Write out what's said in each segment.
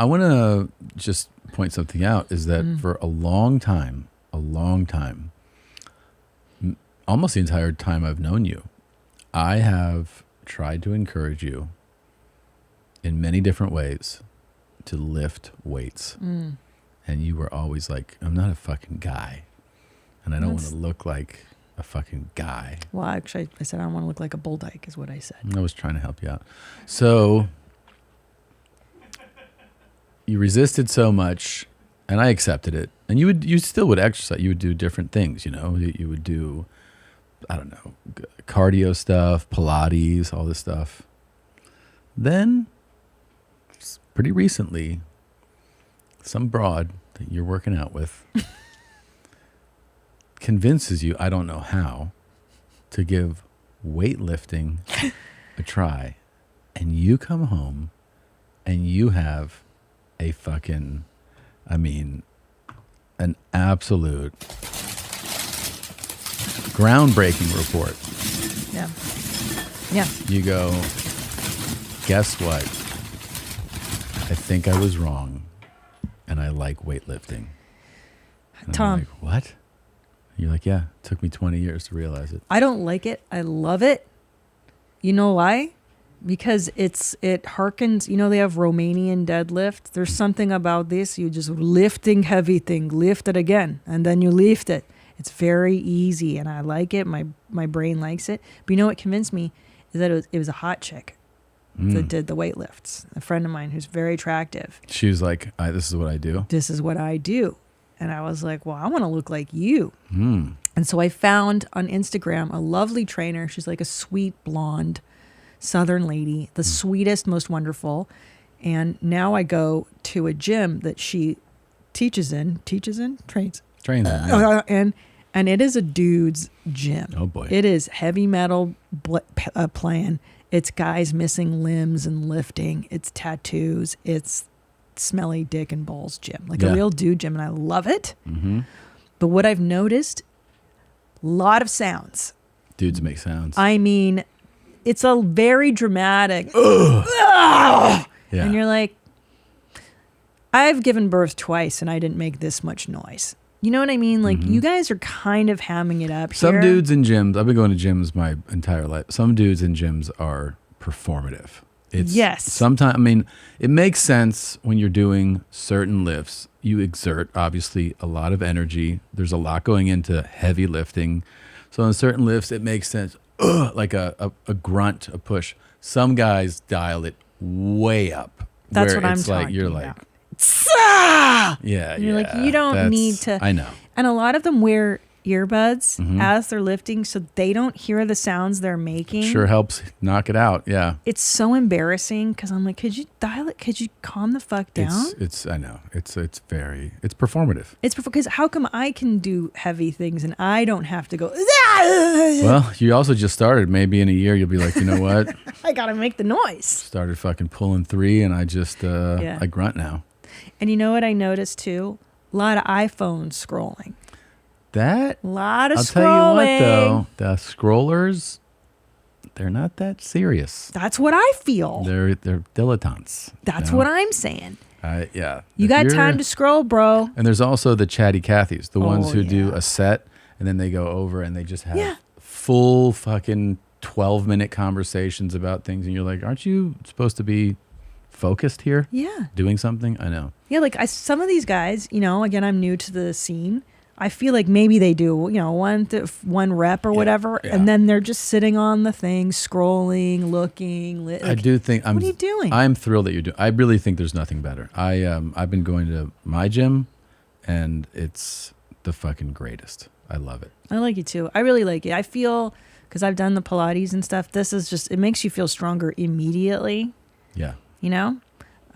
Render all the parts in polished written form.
I want to just point something out is that for a long time, almost the entire time I've known you, I have tried to encourage you in many different ways to lift weights. And you were always like, I'm not a fucking guy. And I don't want to look like a fucking guy. Well, actually, I said I don't want to look like a bull dyke is what I said. I was trying to help you out. So you resisted so much, and I accepted it. And you still would exercise. You would do different things, you know. You would do, I don't know, cardio stuff, Pilates, all this stuff. Then, pretty recently, some broad that you're working out with convinces you, I don't know how, to give weightlifting a try. And you come home and you have a fucking, I mean, an absolute groundbreaking report. Yeah. Yeah. You go, guess what? I think I was wrong and I like weightlifting. And Tom. I'm like, what? You're like, yeah, it took me 20 years to realize it. I don't like it. I love it. You know why? Because it harkens, you know, they have Romanian deadlift. There's something about this. You just lifting heavy thing, lift it again, and then you lift it. It's very easy, and I like it. My brain likes it. But you know what convinced me is that it was a hot chick that did the weight lifts. A friend of mine who's very attractive. She was like, this is what I do. This is what I do. And I was like, well, I want to look like you. Mm. And so I found on Instagram a lovely trainer. She's like a sweet blonde Southern lady, the sweetest, most wonderful. And now I go to a gym that she trains in, Yeah. and it is a dude's gym. Oh boy. It is heavy metal plan. It's guys missing limbs and lifting. It's tattoos. It's smelly dick and balls gym, like a real dude gym, and I love it. Mm-hmm. But what I've noticed, a lot of sounds. Dudes make sounds. I mean, it's a very dramatic. Yeah. And you're like, I've given birth twice and I didn't make this much noise. You know what I mean? Like, you guys are kind of hamming it up Some here. dudes in gyms, I've been going to gyms my entire life. Some dudes in gyms are performative. Yes. Sometimes, I mean, it makes sense when you're doing certain lifts. You exert, obviously, a lot of energy. There's a lot going into heavy lifting. So in certain lifts, it makes sense. Like a grunt, a push. Some guys dial it way up. That's where what I'm it's like, talking you're about. like, Yeah. And you're like, you don't need to. I know. And a lot of them wear earbuds as they're lifting so they don't hear the sounds they're making. Sure helps knock it out. Yeah. It's so embarrassing because I'm like, could you dial it? Could you calm the fuck down? I know. It's performative. It's because how come I can do heavy things and I don't have to go, Well, you also just started. Maybe in a year you'll be like, you know what? I got to make the noise. Started fucking pulling 3 and I just, I grunt now. And you know what I noticed too? A lot of iPhone scrolling. A lot of I'll scrolling. tell you what though, the scrollers, they're not that serious. That's what I feel. They're dilettantes. That's what I'm saying. Yeah. You got time to scroll, bro. And there's also the chatty Cathys, the ones who do yeah. a set and then they go over and they just have full fucking 12-minute conversations about things. And you're like, aren't you supposed to be focused here? Yeah. Doing something? I know. Yeah, like some of these guys, you know, again, I'm new to the scene. I feel like maybe they do, you know, one rep or whatever, and then they're just sitting on the thing, scrolling, looking. Like, I do think what are you doing? I'm thrilled that you're doing. I really think there's nothing better. I've been going to my gym, and it's the fucking greatest. I love it. I like it too. I really like it. I feel because I've done the Pilates and stuff. This is just it makes you feel stronger immediately. Yeah. You know.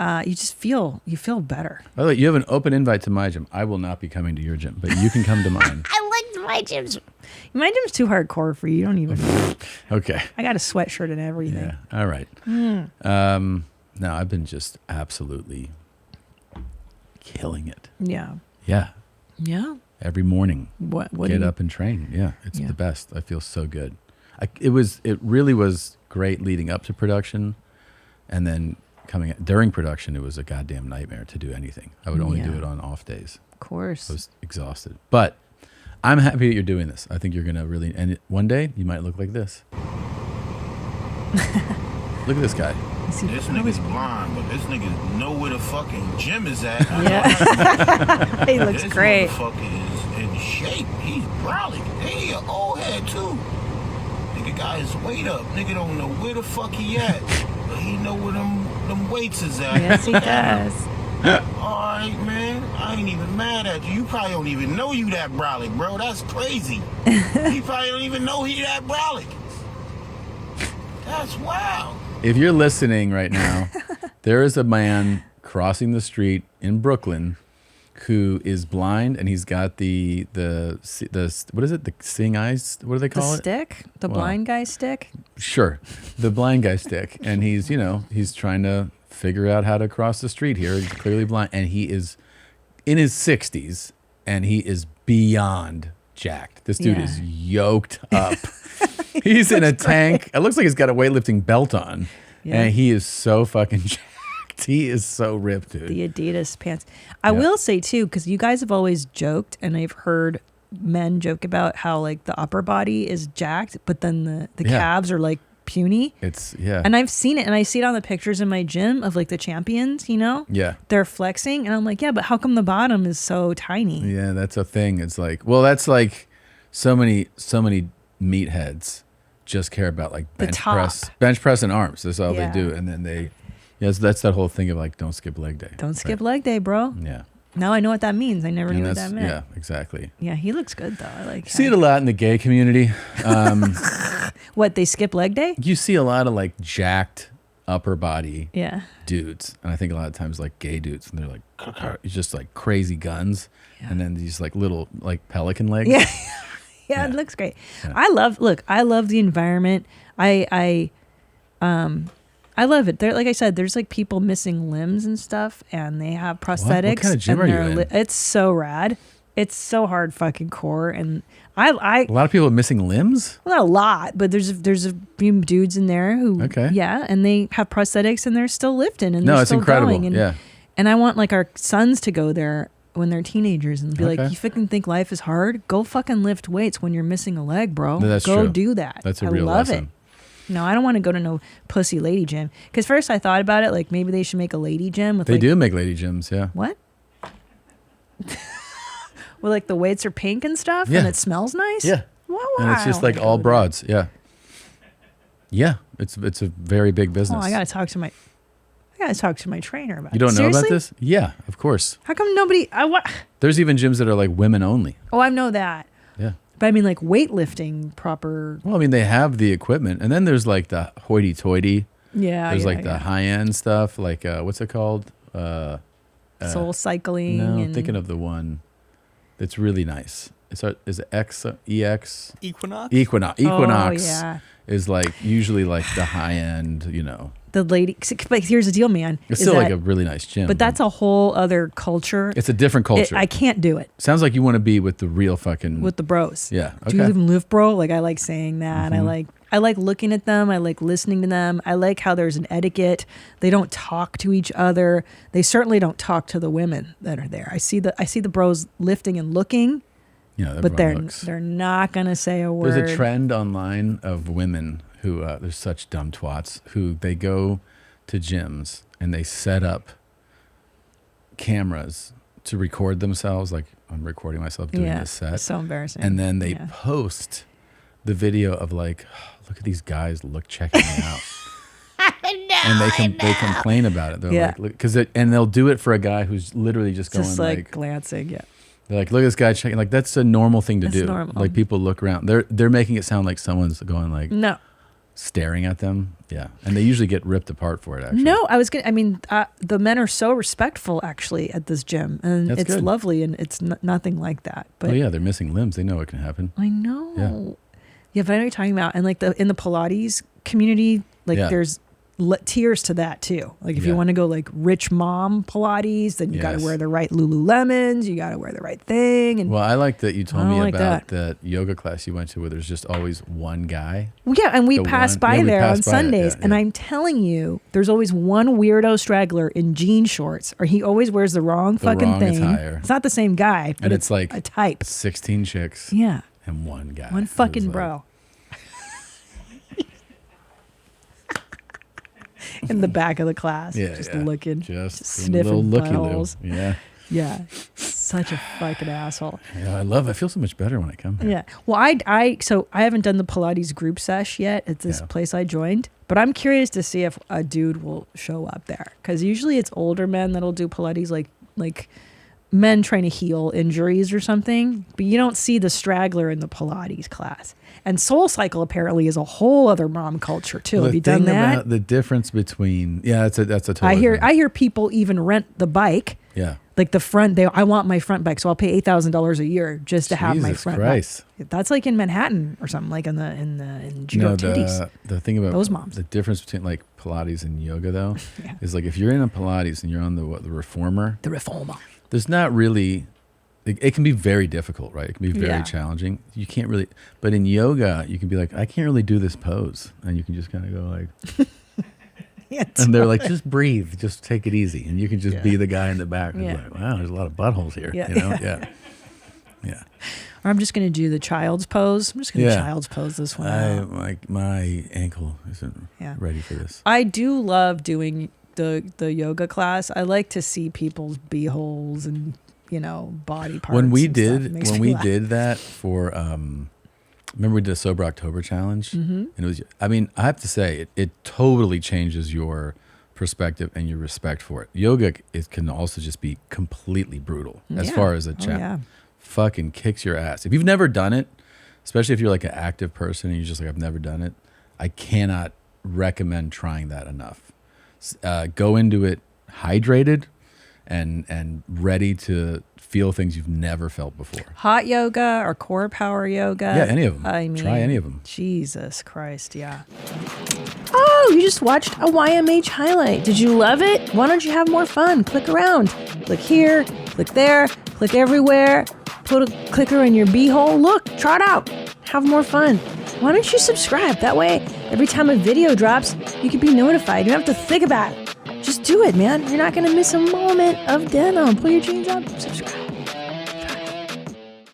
You just feel better. By the way, you have an open invite to my gym. I will not be coming to your gym, but you can come to mine. I like my gyms. My gym's too hardcore for you. You don't even. Okay. I got a sweatshirt and everything. Yeah. All right. No, I've been just absolutely killing it. Yeah. Yeah. Yeah. Every morning. What Get up and train. Yeah. It's the best. I feel so good. It really was great leading up to production, and then coming during production, it was a goddamn nightmare to do anything. I would only do it on off days. Of course. I was exhausted. But I'm happy that you're doing this. I think you're going to really, and one day you might look like this. Look at this guy. This nigga's blind, but this nigga know where the fucking gym is at. Yeah. He looks great. This motherfucker is in shape. He's brolic. He an old head too. Nigga got his weight up. Nigga don't know where the fuck he at. But he know where them weights is at. Yes, he does. Alright, man. I ain't even mad at you. You probably don't even know you that brolic, bro. That's crazy. He probably don't even know he that brolic. That's wild. If you're listening right now, there is a man crossing the street in Brooklyn who is blind, and he's got the what is it? The seeing eyes? What do they call The it? stick? The blind guy stick? Sure, the blind guy stick, and he's he's trying to figure out how to cross the street here. He's clearly blind, and he is in his 60s, and he is beyond jacked. This dude is yoked up. He's in a tank. It looks like he's got a weightlifting belt on. Yeah. And he is so fucking jacked. He is so ripped, dude. The Adidas pants. I will say, too, because you guys have always joked, and I've heard men joke about how, like, the upper body is jacked, but then the calves are, like, puny. And I've seen it, and I see it on the pictures in my gym of, like, the champions, Yeah. They're flexing, and I'm like, yeah, but how come the bottom is so tiny? Yeah, that's a thing. It's like, well, that's like so many meatheads just care about like bench press and arms. That's all they do. And then that's that whole thing of like, don't skip leg day. Don't skip leg day, bro. Yeah. Now I know what that means. I never knew what that meant. Yeah, exactly. Yeah, he looks good though. I like. See it a lot in the gay community. What, they skip leg day? You see a lot of like jacked upper body dudes, and I think a lot of times like gay dudes, and they're like just like crazy guns, and then these like little like pelican legs. Yeah. Yeah, it looks great. Yeah. I love the environment. I love it. There, like I said, there's like people missing limbs and stuff, and they have prosthetics. What kind of gym are you in? It's so rad. It's so hard fucking core, and I a lot of people missing limbs. Well, not a lot, but there's a few dudes in there who and they have prosthetics and they're still lifting and they're still incredible. Going. And, and I want like our sons to go there when they're teenagers and be like, you fucking think life is hard? Go fucking lift weights when you're missing a leg, bro. No, that's go true. do that. That's a real lesson. It. No, I don't want to go to no pussy lady gym. Because first I thought about it, like maybe they should make a lady gym. With they do make lady gyms, yeah. What? Where like the weights are pink and stuff and it smells nice? Yeah. Wow. And it's just like all broads, Yeah, it's a very big business. Oh, I gotta talk to my trainer about it. You don't know Seriously? about this? Yeah, of course. How come nobody? There's even gyms that are like women only. Oh, I know that. Yeah. But I mean, like weightlifting proper. Well, I mean, they have the equipment, and then there's like the hoity-toity. Yeah. There's the high-end stuff, like what's it called? Soul cycling. No, I'm thinking of the one that's really nice. Is it EX? Equinox. Oh, yeah. Is like usually like the high-end, The lady, but here's the deal, man. It's still like a really nice gym. But that's a whole other culture. It's a different culture. I can't do it. Sounds like you want to be with the real fucking... With the bros. Yeah. Okay. Do you even live, bro? Like, I like saying that. Mm-hmm. I like looking at them. I like listening to them. I like how there's an etiquette. They don't talk to each other. They certainly don't talk to the women that are there. I see the bros lifting and looking. Yeah, but they're not gonna say a word. There's a trend online of women who they're such dumb twats who they go to gyms and they set up cameras to record themselves. Like, I'm recording myself doing this set. It's so embarrassing. And then they post the video of like, oh, look at these guys checking me out. And they complain about it. They're like, and they'll do it for a guy who's literally just going like glancing. Yeah. They're like, look at this guy checking. Like, that's a normal thing to do. Normal. Like, people look around. They're making it sound like someone's going like, no, staring at them. Yeah, and they usually get ripped apart for it. Actually, no, the men are so respectful actually at this gym, and that's it's good. Lovely, and it's nothing like that. But yeah, they're missing limbs. They know it can happen. I know. Yeah, but I know what you're talking about, and like in the Pilates community, like there's tiers to that too. Like if you Yeah. want to go like rich mom Pilates, then you got to Yes. wear the right Lululemons. You got to wear the right thing. And Well, I like that you told I me don't like about that yoga class you went to where there's just always one guy. yeah, and we The pass one- by yeah, we there on pass by it, Sundays, yeah, and yeah. I'm telling you, there's always one weirdo straggler in jean shorts, or he always wears the wrong fucking wrong thing. attire. It's not the same guy, but And it's like a type. 16 chicks Yeah, and one guy. one It was fucking like- bro. In the back of the class, Yeah, just yeah. looking, Just doing a sniffing little looky-loo. buttholes. Yeah. Yeah, such a fucking asshole. Yeah, I feel so much better when I come here. Yeah. Well, so I haven't done the Pilates group sesh yet at this Yeah. place I joined, but I'm curious to see if a dude will show up there, because usually it's older men that'll do Pilates, like men trying to heal injuries or something. But you don't see the straggler in the Pilates class. And Soul Cycle apparently is a whole other mom culture too. Well, Have you done that? About the difference between that's a total I thing. hear people even rent the bike. Yeah. Like the front, I want my front bike, so I'll pay $8,000 a year just to have my Jesus front Christ. bike. That's like in Manhattan or something, like in Judo No, Titties. the thing about Those moms. the difference between like Pilates and yoga though Yeah. is like if you're in a Pilates and you're on the reformer, The reformer. there's not really it can be very difficult, right? It can be very Yeah. challenging. You can't really, but in yoga you can be like, I can't really do this pose, and you can just kind of go like. Yeah, And they're like, just breathe, just take it easy, and you can just Yeah. be the guy in the back. Who's Yeah. like, wow, there's a lot of buttholes here. Yeah. You know, yeah. Or I'm just going to do the child's pose. I'm just going to Yeah. child's pose this one. I out. like my ankle isn't Yeah. ready for this. I do love doing the yoga class. I like to see people's beeholes and body parts. When we and stuff. It did makes when me we laugh. did that for remember we did a Sober October challenge, Mm-hmm. and it was. I mean, I have to say it totally changes your perspective and your respect for it. Yoga can also just be completely brutal as Yeah. far as a Oh, chat. yeah. Fucking kicks your ass. If you've never done it, especially if you're like an active person and you're just like, I've never done it, I cannot recommend trying that enough. Go into it hydrated and ready to feel things you've never felt before. Hot yoga or core power yoga. Yeah, any of them. I mean, Try any of them. Jesus Christ, yeah. Oh, you just watched a YMH highlight. Did you love it? Why don't you have more fun? Click around. Click here, click there, click everywhere. Put a clicker in your beehole. Look, try it out. Have more fun. Why don't you subscribe? That way, every time a video drops, you can be notified. You don't have to think about it. Just do it, man. You're not going to miss a moment of denim. Pull your jeans up, subscribe.